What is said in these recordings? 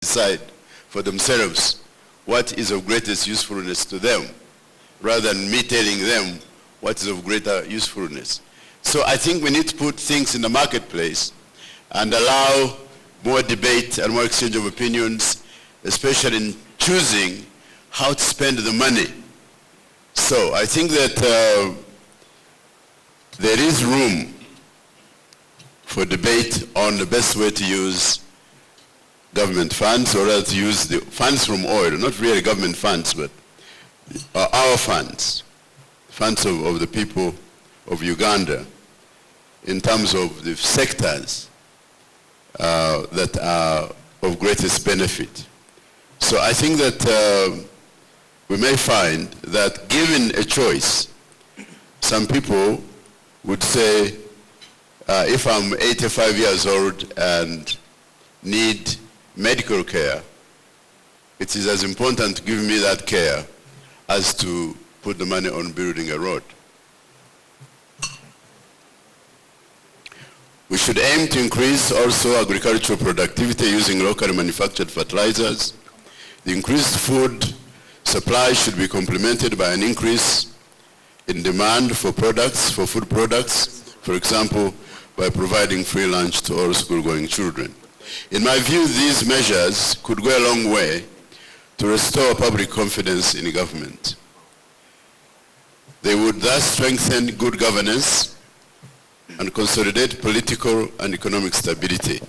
decide for themselves what is of greatest usefulness to them, rather than me telling them what is of greater usefulness. So I think we need to put things in the marketplace and allow more debate and more exchange of opinions, especially in choosing how to spend the money. So I think that there is room for debate on the best way to use government funds, or rather to use the funds from oil, not really government funds, but our funds, funds of the people of Uganda, in terms of the sectors that are of greatest benefit. So I think that we may find that given a choice, some people would say, if I'm 85 years old and need medical care, it is as important to give me that care as to put the money on building a road. We should aim to increase also agricultural productivity using locally manufactured fertilizers. The increased food supply should be complemented by an increase in demand for products, for food products, for example, by providing free lunch to all school-going children. In my view, these measures could go a long way to restore public confidence in government. They would thus strengthen good governance and consolidate political and economic stability.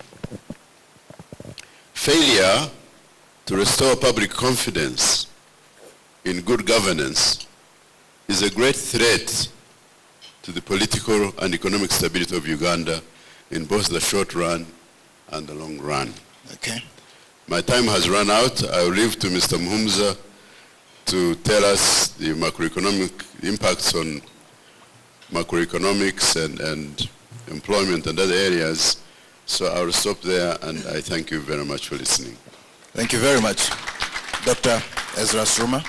Failure to restore public confidence in good governance is a great threat to the political and economic stability of Uganda in both the short run and the long run. Okay. My time has run out. I will leave to Mr. Muhumuza to tell us the macroeconomic impacts on macroeconomics and employment and other areas. So I will stop there, and I thank you very much for listening. Thank you very much, Dr. Ezra Sruma.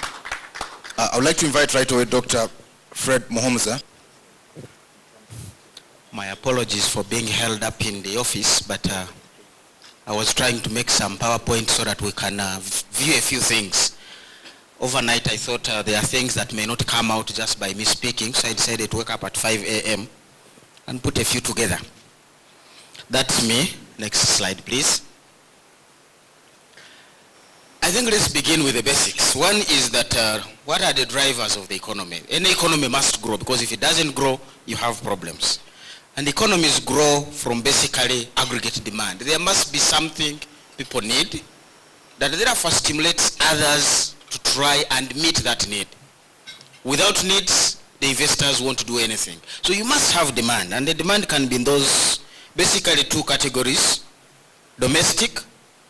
I would like to invite right away Dr. Fred Muhumuza. My apologies for being held up in the office, but I was trying to make some PowerPoint so that we can view a few things. Overnight I thought there are things that may not come out just by me speaking, so I decided to wake up at 5 a.m. and put a few together. That's me. Next slide, please. I think let's begin with the basics. One is that what are the drivers of the economy? Any economy must grow, because if it doesn't grow, you have problems. And economies grow from basically aggregate demand. There must be something people need that therefore stimulates others to try and meet that need. Without needs, the investors won't do anything. So you must have demand, and the demand can be in those basically two categories: domestic,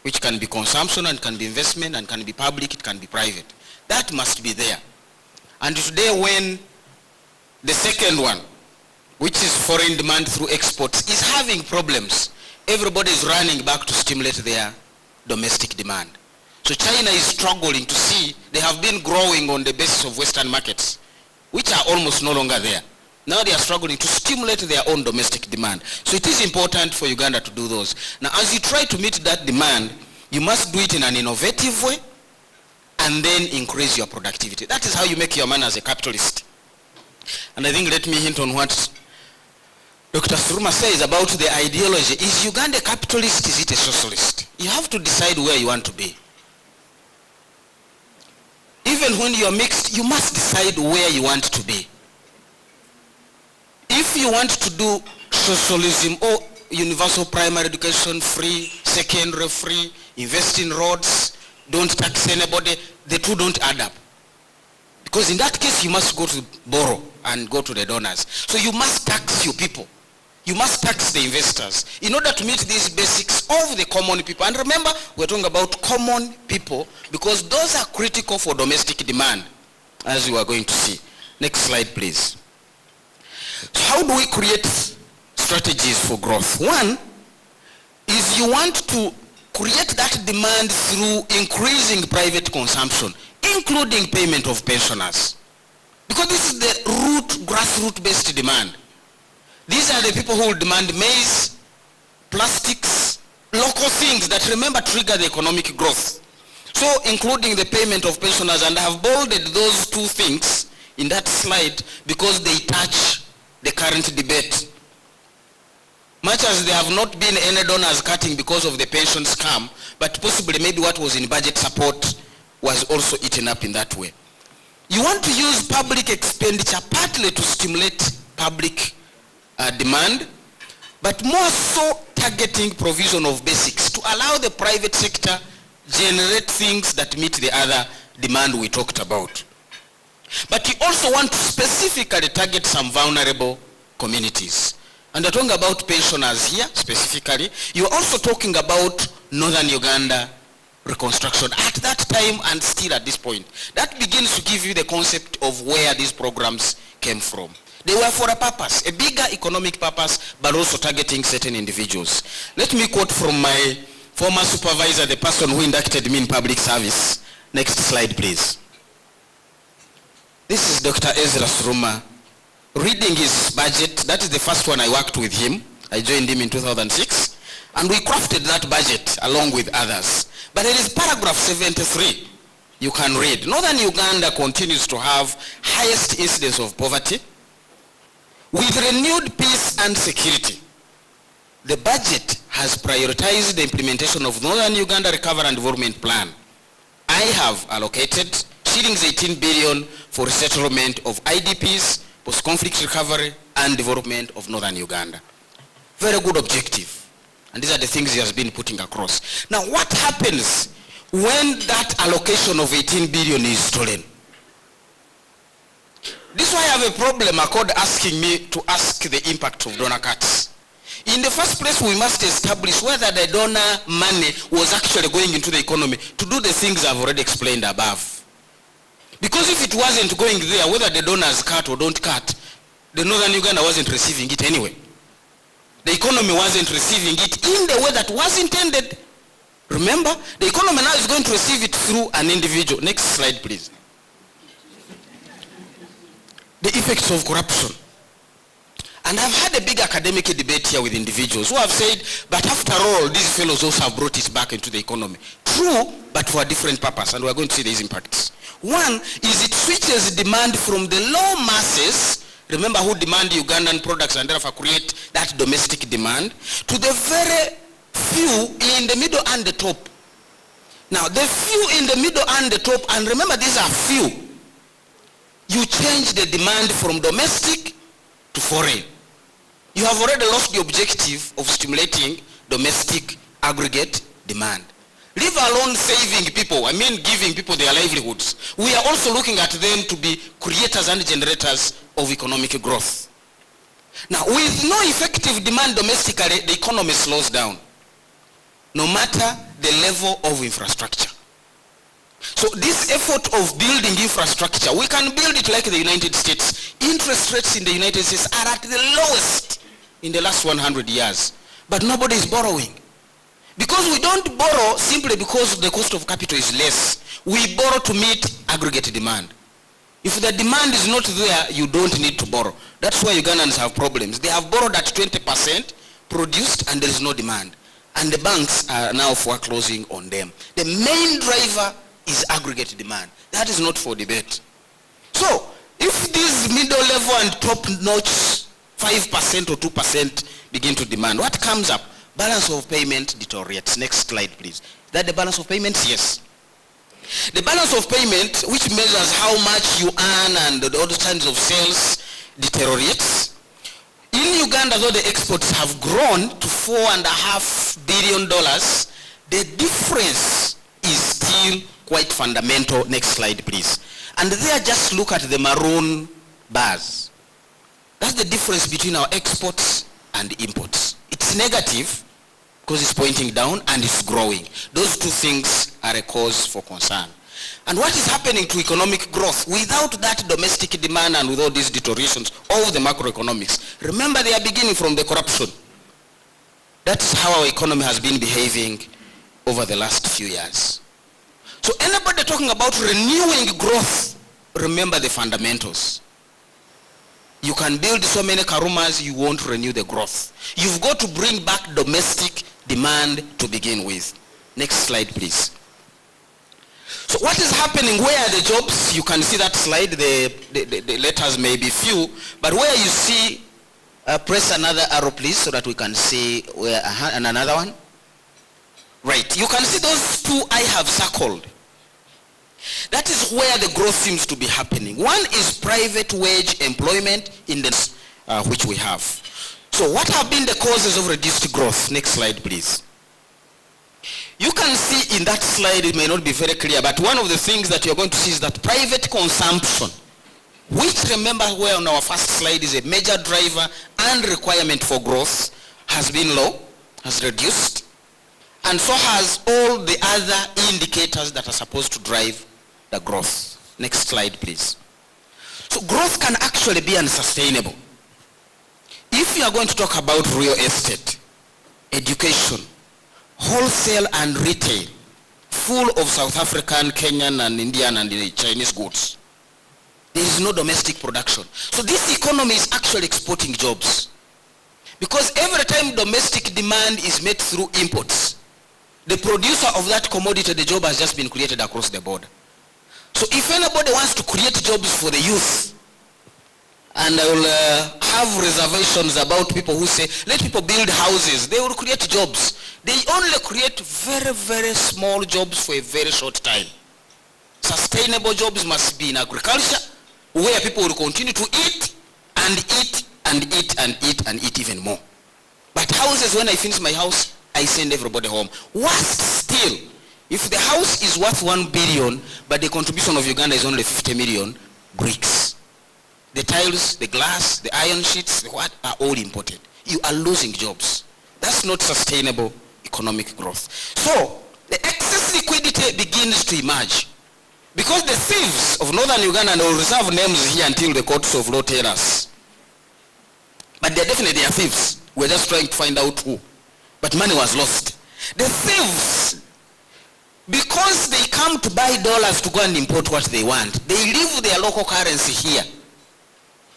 which can be consumption and can be investment, and can be public, it can be private. That must be there. And today, when the second one, which is foreign demand through exports, is having problems, everybody is running back to stimulate their domestic demand. So China is struggling to see, they have been growing on the basis of Western markets, which are almost no longer there. Now they are struggling to stimulate their own domestic demand. So it is important for Uganda to do those. Now as you try to meet that demand, you must do it in an innovative way and then increase your productivity. That is how you make your money as a capitalist. And I think, let me hint on what Dr. Sruma says about the ideology. Is Uganda a capitalist? Is it a socialist? You have to decide where you want to be. Even when you are mixed, you must decide where you want to be. If you want to do socialism or universal primary education, free, secondary free, invest in roads, don't tax anybody, the two don't add up. Because in that case, you must go to borrow and go to the donors. So you must tax your people. You must tax the investors in order to meet these basics of the common people. And remember, we're talking about common people because those are critical for domestic demand, as you are going to see. Next slide, please. So how do we create strategies for growth? One is you want to create that demand through increasing private consumption, including payment of pensioners. Because this is the grassroots-based demand. These are the people who will demand maize, plastics, local things that, remember, trigger the economic growth. So including the payment of pensioners, and I have bolded those two things in that slide because they touch the current debate. Much as there have not been any donors cutting because of the pension scam, but possibly maybe what was in budget support was also eaten up in that way. You want to use public expenditure partly to stimulate public demand, but more so targeting provision of basics to allow the private sector generate things that meet the other demand we talked about. But you also want to specifically target some vulnerable communities. And you're talking about pensioners here specifically. You're also talking about northern Uganda reconstruction at that time and still at this point. That begins to give you the concept of where these programs came from. They were for a purpose, a bigger economic purpose, but also targeting certain individuals. Let me quote from my former supervisor, the person who inducted me in public service. Next slide, please. This is Dr. Ezra Suruma reading his budget. That is the first one I worked with him. I joined him in 2006. And we crafted that budget along with others. But there is paragraph 73. You can read. Northern Uganda continues to have highest incidence of poverty. With renewed peace and security, the budget has prioritized the implementation of Northern Uganda Recovery and Development Plan. I have allocated shillings 18 billion for settlement of IDPs, post-conflict recovery and development of Northern Uganda. Very good objective. And these are the things he has been putting across. Now, what happens when that allocation of 18 billion is stolen? This is why I have a problem accord asking me to ask the impact of donor cuts. In the first place, we must establish whether the donor money was actually going into the economy to do the things I've already explained above. Because if it wasn't going there, whether the donors cut or don't cut, the Northern Uganda wasn't receiving it anyway. The economy wasn't receiving it in the way that was intended. Remember, the economy now is going to receive it through an individual. Next slide, please. The effects of corruption. And I've had a big academic debate here with individuals who have said, but after all, these fellows also have brought it back into the economy. True, but for a different purpose, and we're going to see these impacts. One is it switches demand from the low masses, remember who demand Ugandan products and therefore create that domestic demand, to the very few in the middle and the top. Now, the few in the middle and the top, and remember these are few, you change the demand from domestic to foreign. You have already lost the objective of stimulating domestic aggregate demand. Leave alone saving people, I mean giving people their livelihoods. We are also looking at them to be creators and generators of economic growth. Now, with no effective demand domestically, the economy slows down, no matter the level of infrastructure. So this effort of building infrastructure, we can build it like the United States. Interest rates in the United States are at the lowest in the last 100 years. But nobody is borrowing. Because we don't borrow simply because the cost of capital is less. We borrow to meet aggregate demand. If the demand is not there, you don't need to borrow. That's why Ugandans have problems. They have borrowed at 20%, produced, and there is no demand. And the banks are now foreclosing on them. The main driver is aggregate demand. That is not for debate. So, if these middle level and top notch 5% or 2% begin to demand, what comes up? Balance of payment deteriorates. Next slide, please. Is that the balance of payments? Yes. The balance of payment, which measures how much you earn and all the kinds of sales, deteriorates. In Uganda, though the exports have grown to $4.5 billion, the difference is still quite fundamental. Next slide, please. And there, just look at the maroon bars. That's the difference between our exports and imports. It's negative because it's pointing down and it's growing. Those two things are a cause for concern. And what is happening to economic growth without that domestic demand and without these deteriorations of the macroeconomics? Remember, they are beginning from the corruption. That is how our economy has been behaving over the last few years. So anybody talking about renewing growth, remember the fundamentals. You can build so many Karumas, you won't renew the growth. You've got to bring back domestic demand to begin with. Next slide, please. So what is happening? Where are the jobs? You can see that slide. The letters may be few, but where you see, press another arrow, please, so that we can see where, and another one. Right. You can see those two I have circled. That is where the growth seems to be happening. One is private wage employment in the which we have. So what have been the causes of reduced growth? Next slide, please. You can see in that slide, it may not be very clear, but one of the things that you're going to see is that private consumption, which, remember, where on our first slide is a major driver and requirement for growth, has been low, has reduced, and so has all the other indicators that are supposed to drive the growth. Next slide, please. So growth can actually be unsustainable. If you are going to talk about real estate, education, wholesale and retail, full of South African, Kenyan and Indian and Chinese goods, there is no domestic production. So this economy is actually exporting jobs. Because every time domestic demand is met through imports, the producer of that commodity, the job has just been created across the board. So if anybody wants to create jobs for the youth, and I will have reservations about people who say, let people build houses, they will create jobs. They only create very, very small jobs for a very short time. Sustainable jobs must be in agriculture, where people will continue to eat and eat and eat and eat and eat even more. But houses, when I finish my house, I send everybody home. Worst still, if the house is worth 1 billion, but the contribution of Uganda is only 50 million, bricks. The tiles, the glass, the iron sheets, the what are all imported. You are losing jobs. That's not sustainable economic growth. So, the excess liquidity begins to emerge. Because the thieves of northern Uganda, and I will reserve names here until the courts of law tell us, but they definitely are thieves. We're just trying to find out who. But money was lost. The thieves, because they come to buy dollars to go and import what they want, they leave their local currency here.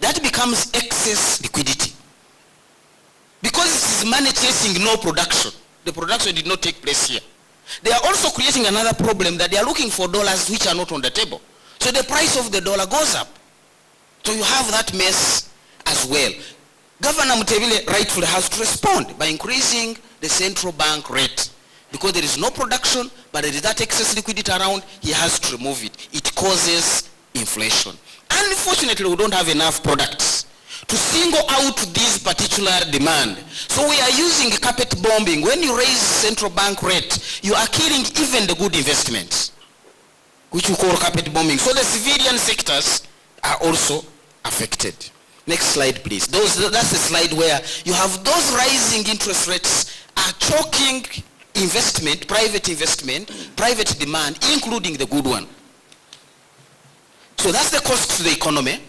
That becomes excess liquidity. Because it is money chasing no production. The production did not take place here. They are also creating another problem, that they are looking for dollars which are not on the table. So the price of the dollar goes up. So you have that mess as well. Governor Mutevile rightfully has to respond by increasing the central bank rate. Because there is no production, but there is that excess liquidity around, he has to remove it. It causes inflation. Unfortunately, we don't have enough products to single out this particular demand. So we are using carpet bombing. When you raise central bank rate, you are killing even the good investments, which we call carpet bombing. So the civilian sectors are also affected. Next slide, please. That's the slide where you have those rising interest rates are choking investment, private demand, including the good one. So that's the cost to the economy.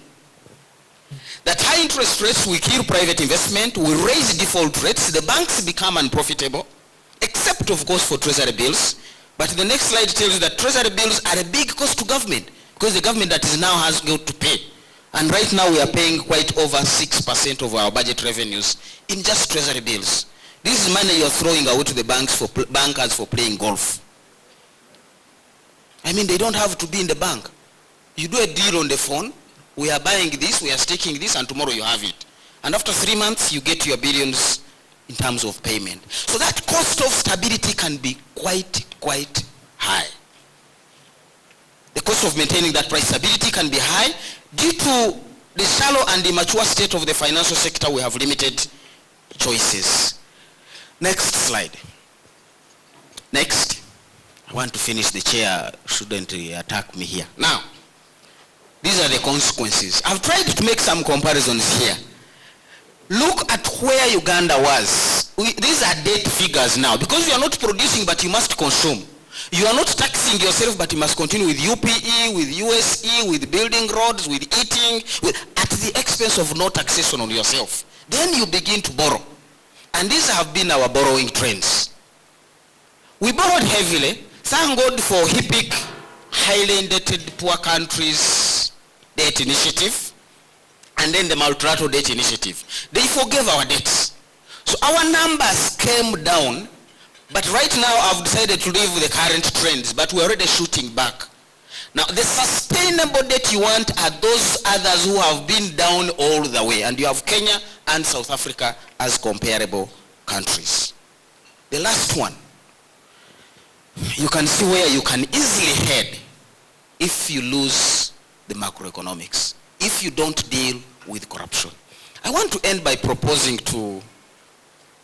That high interest rates will kill private investment, will raise default rates, the banks become unprofitable, except of course for treasury bills. But the next slide tells you that treasury bills are a big cost to government, because the government that is now has got to pay. And right now we are paying quite over 6% of our budget revenues in just treasury bills. This is money you're throwing away to the bankers for playing golf. I mean, they don't have to be in the bank. You do a deal on the phone, we are buying this, we are staking this, and tomorrow you have it. And after 3 months, you get your billions in terms of payment. So that cost of stability can be quite high. The cost of maintaining that price stability can be high. Due to the shallow and immature state of the financial sector, we have limited choices. Next slide. Next. I want to finish, the chair shouldn't attack me here. Now, these are the consequences. I've tried to make some comparisons here. Look at where Uganda was. These are debt figures now. Because you are not producing, but you must consume. You are not taxing yourself, but you must continue with UPE, with USE, with building roads, with eating, at the expense of no taxation on yourself. Then you begin to borrow. And these have been our borrowing trends. We borrowed heavily. Thank God for HIPIC, highly indebted poor countries debt initiative. and then the multilateral debt initiative. They forgave our debts. So our numbers came down, but right now I've decided to live with the current trends, but we're already shooting back. Now the sustainable debt you want are those others who have been down all the way, and you have Kenya and South Africa as comparable countries. The last one, you can see where you can easily head if you lose the macroeconomics, if you don't deal with corruption. I want to end by proposing to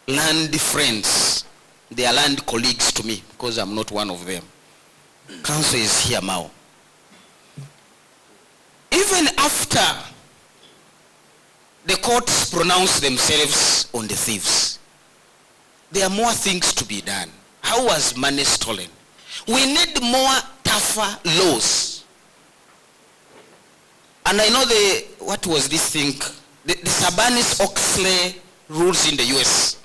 land friends, they are land colleagues to me because I'm not one of them. Council is here now. Even after the courts pronounce themselves on the thieves, there are more things to be done. How was money stolen? We need more tougher laws. And I know what was this thing? The Sarbanes-Oxley rules in the US.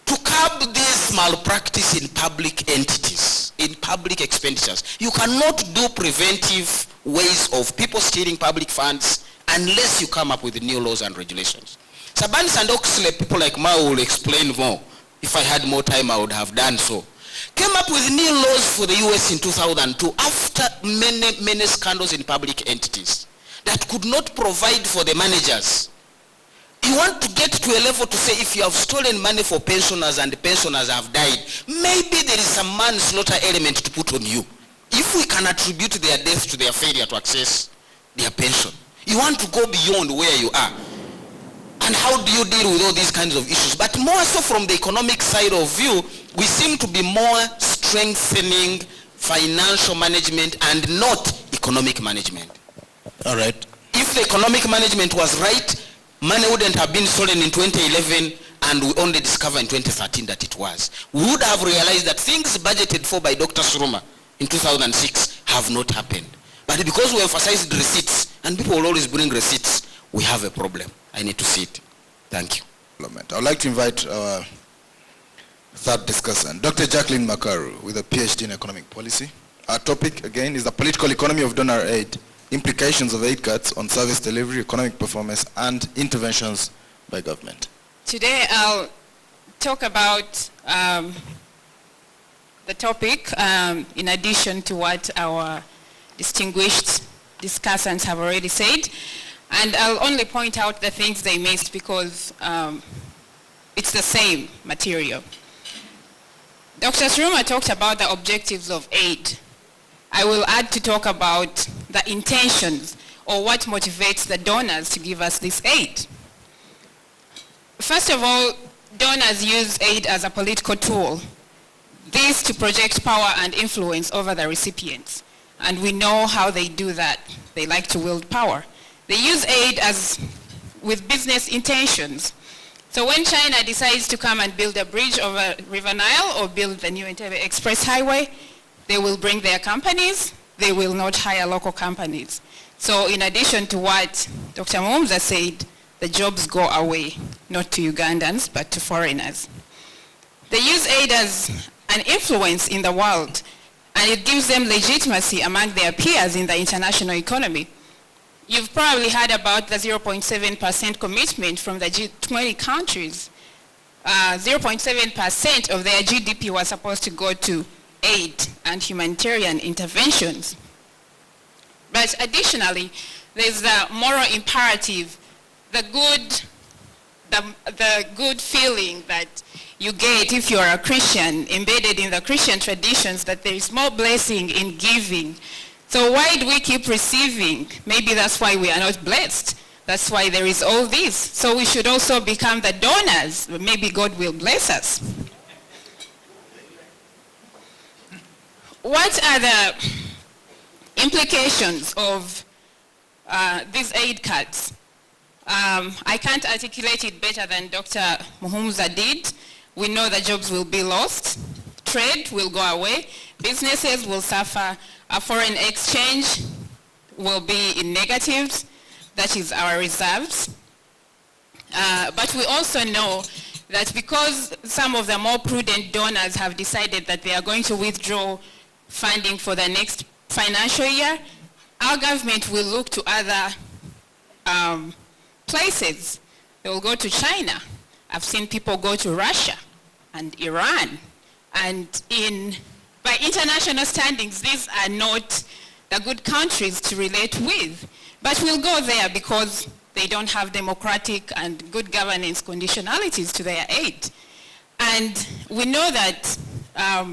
To curb this malpractice in public entities, in public expenditures. You cannot do preventive ways of people stealing public funds unless you come up with new laws and regulations. Sarbanes and Oxley, people like Mao will explain more. If I had more time, I would have done so. Came up with new laws for the US in 2002 after many scandals in public entities that could not provide for the managers. You want to get to a level to say if you have stolen money for pensioners and the pensioners have died, maybe there is some manslaughter element to put on you. If we can attribute their death to their failure to access their pension. You want to go beyond where you are. And how do you deal with all these kinds of issues? But more so from the economic side of view, we seem to be more strengthening financial management and not economic management. All right. If the economic management was right, money wouldn't have been stolen in 2011 and we only discovered in 2013 that it was. We would have realized that things budgeted for by Dr. Suruma in 2006 have not happened. But because we emphasized receipts, and people will always bring receipts, we have a problem. I need to see it. Thank you. I would like to invite our third discussant, Dr. Jacqueline Makaru, with a PhD in economic policy. Our topic, again, is the political economy of donor aid, implications of aid cuts on service delivery, economic performance, and interventions by government. Today I'll talk about the topic in addition to what our distinguished discussants have already said. And I'll only point out the things they missed because it's the same material. Dr. Suruma talked about the objectives of aid. I will add to talk about the intentions or what motivates the donors to give us this aid. First of all, donors use aid as a political tool. This to project power and influence over the recipients. And we know how they do that. They like to wield power. They use aid with business intentions. So when China decides to come and build a bridge over River Nile or build the new Entebbe Express Highway, they will bring their companies. They will not hire local companies. So in addition to what Dr. Mumza said, the jobs go away, not to Ugandans, but to foreigners. They use aid as an influence in the world, and it gives them legitimacy among their peers in the international economy. You've probably heard about the 0.7% commitment from the G20 countries. 0.7% of their GDP was supposed to go to aid and humanitarian interventions. But additionally, there's the moral imperative, the good feeling that you get if you're a Christian, embedded in the Christian traditions, that there is more blessing in giving. So why do we keep receiving? Maybe that's why we are not blessed. That's why there is all this. So we should also become the donors. Maybe God will bless us. What are the implications of these aid cuts? I can't articulate it better than Dr. Muhumuza did. We know that jobs will be lost, trade will go away, businesses will suffer, our foreign exchange will be in negatives, that is our reserves. But we also know that because some of the more prudent donors have decided that they are going to withdraw funding for the next financial year, our government will look to other places. They will go to China. I've seen people go to Russia and Iran. And by international standings, these are not the good countries to relate with. But we'll go there because they don't have democratic and good governance conditionalities to their aid. And we know that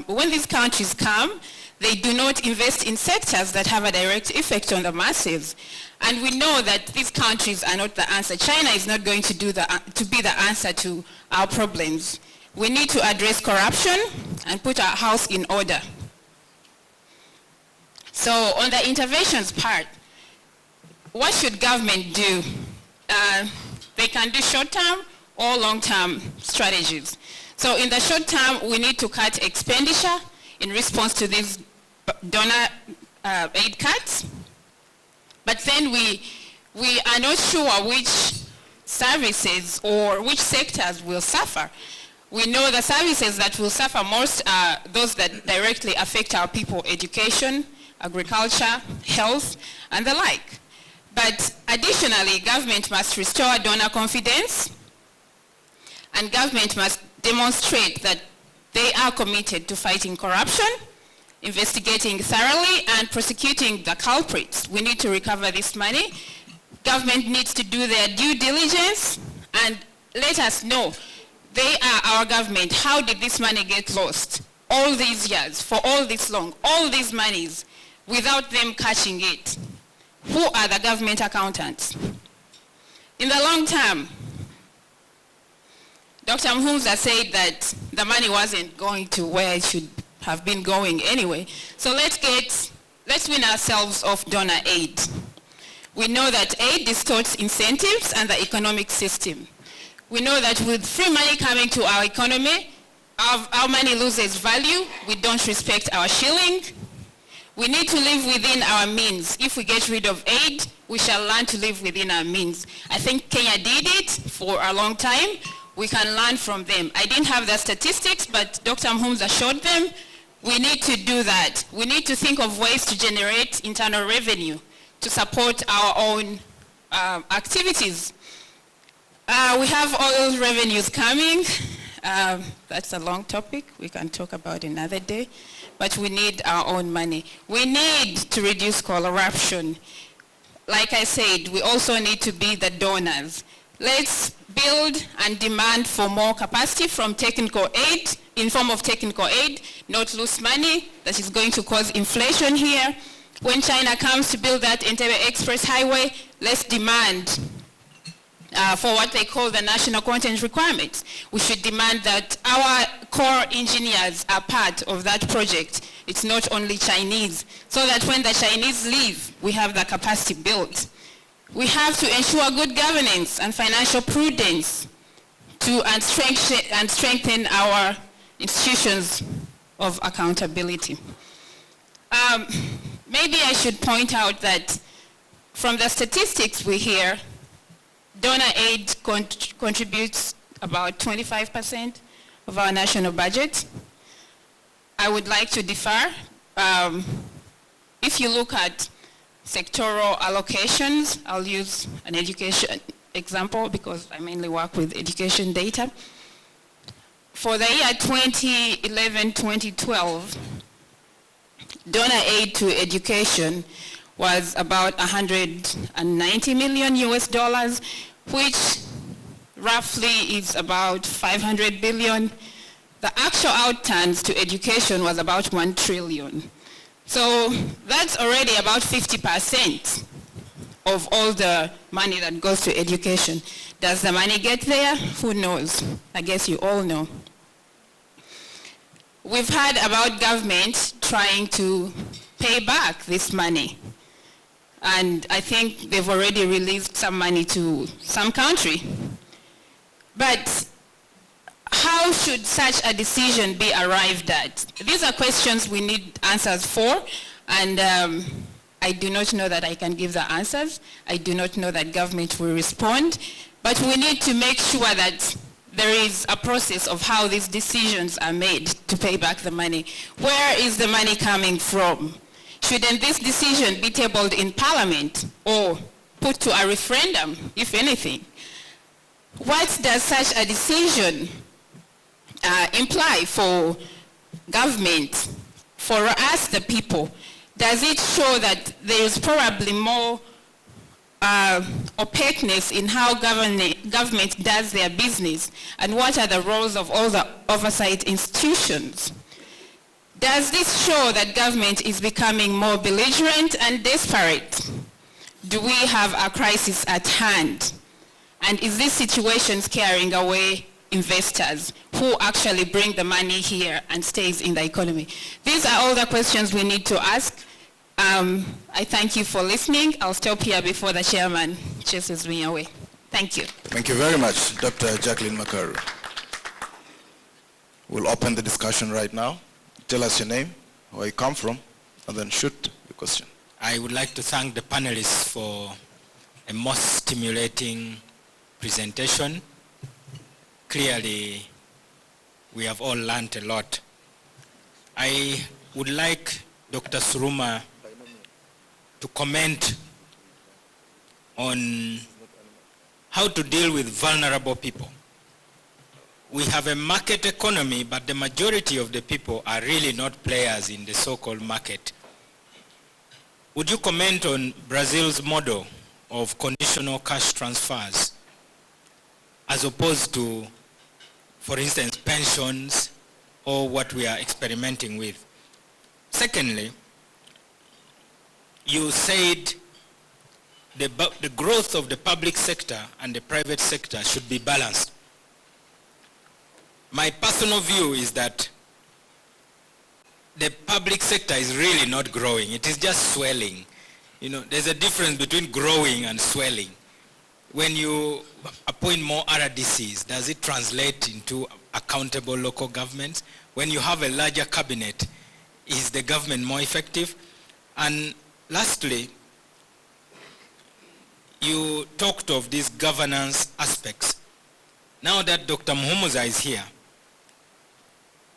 when these countries come, they do not invest in sectors that have a direct effect on the masses. And we know that these countries are not the answer. China is not going to be the answer to our problems. We need to address corruption and put our house in order. So on the interventions part, what should government do? They can do short-term or long-term strategies. So in the short term, we need to cut expenditure in response to these donor aid cuts. But then we are not sure which services or which sectors will suffer. We know the services that will suffer most are those that directly affect our people: education, agriculture, health, and the like. But additionally, government must restore donor confidence, and government must demonstrate that they are committed to fighting corruption, investigating thoroughly, and prosecuting the culprits. We need to recover this money. Government needs to do their due diligence and let us know they are our government. How did this money get lost all these years, for all this long, all these monies, without them catching it? Who are the government accountants? In the long term, Dr. Mhumza said that the money wasn't going to where it should have been going anyway. So let's win ourselves off donor aid. We know that aid distorts incentives and the economic system. We know that with free money coming to our economy, our money loses value. We don't respect our shilling. We need to live within our means. If we get rid of aid, we shall learn to live within our means. I think Kenya did it for a long time. We can learn from them. I didn't have the statistics, but Dr. Mhumza showed them. We need to do that. We need to think of ways to generate internal revenue to support our own activities. We have oil revenues coming. That's a long topic. We can talk about another day. But we need our own money. We need to reduce corruption. Like I said, we also need to be the donors. Let's build and demand for more capacity from technical aid, in form of technical aid, not lose money that is going to cause inflation here. When China comes to build that Entebbe Express Highway, let's demand for what they call the national content requirements. We should demand that our core engineers are part of that project. It's not only Chinese, so that when the Chinese leave, we have the capacity built. We have to ensure good governance and financial prudence and strengthen our institutions of accountability. Maybe I should point out that from the statistics we hear, donor aid contributes about 25% of our national budget. I would like to differ. If you look at sectoral allocations, I'll use an education example because I mainly work with education data. For the year 2011-2012, donor aid to education was about $190 million US, which roughly is about 500 billion. The actual outturns to education was about 1 trillion. So that's already about 50% of all the money that goes to education. Does the money get there? Who knows? I guess you all know. We've heard about government trying to pay back this money. And I think they've already released some money to some country. But how should such a decision be arrived at? These are questions we need answers for, and I do not know that I can give the answers. I do not know that government will respond, but we need to make sure that there is a process of how these decisions are made to pay back the money. Where is the money coming from? Shouldn't this decision be tabled in Parliament or put to a referendum, if anything. What does such a decision imply for government, for us the people? Does it show that there is probably more opaqueness in how government does their business, and what are the roles of all the oversight institutions? Does this show that government is becoming more belligerent and desperate? Do we have a crisis at hand? And is this situation scaring away investors who actually bring the money here and stays in the economy? These are all the questions we need to ask. I thank you for listening. I'll stop here before the chairman chases me away. Thank you. Thank you very much, Dr. Jacqueline Makaru. We'll open the discussion right now. Tell us your name, where you come from, and then shoot your question. I would like to thank the panelists for a most stimulating presentation. Clearly, we have all learned a lot. I would like Dr. Suruma to comment on how to deal with vulnerable people. We have a market economy, but the majority of the people are really not players in the so-called market. Would you comment on Brazil's model of conditional cash transfers as opposed to, for instance, pensions or what we are experimenting with? Secondly, you said the growth of the public sector and the private sector should be balanced. My personal view is that the public sector is really not growing. It is just swelling. You know, there's a difference between growing and swelling. When you appoint more RDCs, does it translate into accountable local governments? When you have a larger cabinet, is the government more effective? And lastly, you talked of these governance aspects. Now that Dr. Muhumuza is here,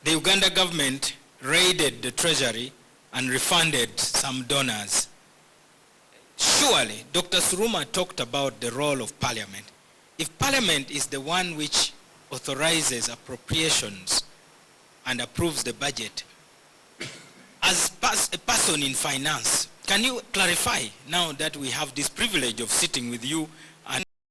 the Uganda government raided the treasury and refunded some donors. Surely, Dr. Suruma talked about the role of parliament. If parliament is the one which authorizes appropriations and approves the budget, as a person in finance, can you clarify, now that we have this privilege of sitting with you